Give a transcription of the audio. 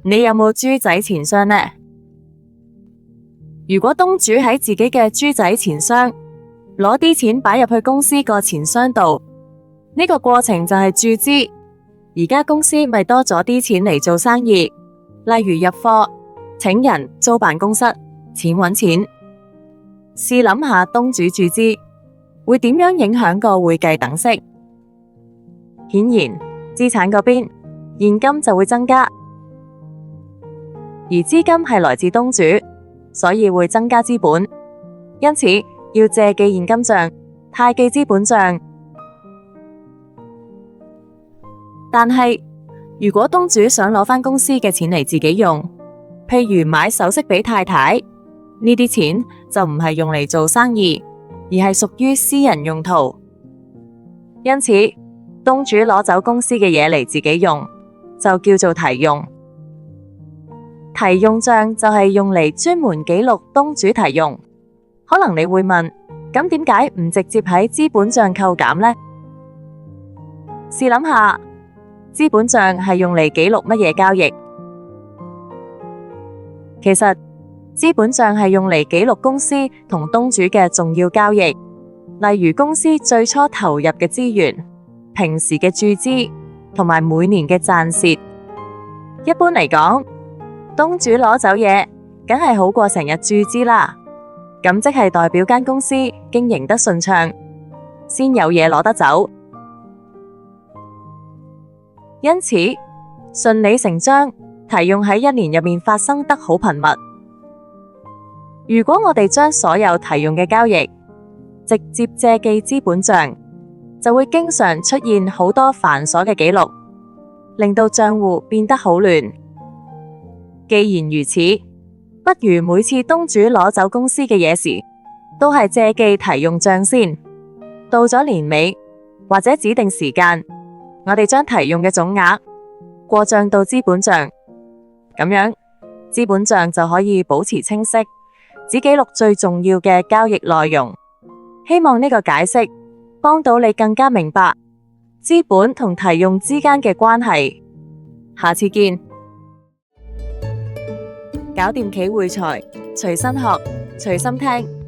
你有冇豬仔錢箱呢？如果東主喺自己嘅豬仔錢箱攞啲錢擺入去公司個錢箱度，呢個過程就係注資。而家公司咪多咗啲錢嚟做生意，例如入貨、請人、租辦公室，錢搵錢。試諗下東主注資會點樣影響個會計等式？顯然資產嗰邊現金就會增加，而資金係來自東主，所以會增加資本，因此要借記現金賬，貸記資本賬。但係如果東主想攞返公司嘅錢嚟自己用，譬如買首飾俾太太，呢啲錢就唔係用嚟做生意，而係屬於私人用途。因此東主攞走公司嘅嘢嚟自己用，就叫做提用。提用賬就係用嚟專門記錄東主提用。可能你會問，咁點解唔直接喺資本賬扣減呢？試諗下，資本賬係用嚟記錄乜嘢交易？其實資本賬係用嚟記錄公司同東主嘅重要交易，例如公司最初投入嘅資源、平時嘅注資同埋每年嘅賺蝕。一般嚟講，東主攞走嘢，梗係好過成日注資啦。咁即係代表間公司經營得順暢，先有嘢攞得走。因此，順理成章，提用喺一年入面發生得好頻密。如果我哋將所有提用嘅交易直接借記資本賬，就會經常出現好多繁瑣嘅記錄，令到賬戶變得好亂。既然如此，不如每次東主攞走公司嘅嘢時，都係借記提用賬先。到咗年尾或者指定時間，我哋將提用嘅總額過賬到資本賬，咁樣資本賬就可以保持清晰，只記錄最重要嘅交易內容。希望呢個解釋幫到你更加明白資本同提用之間嘅關係。下次見。搞掂企會財，隨心學，隨心聽。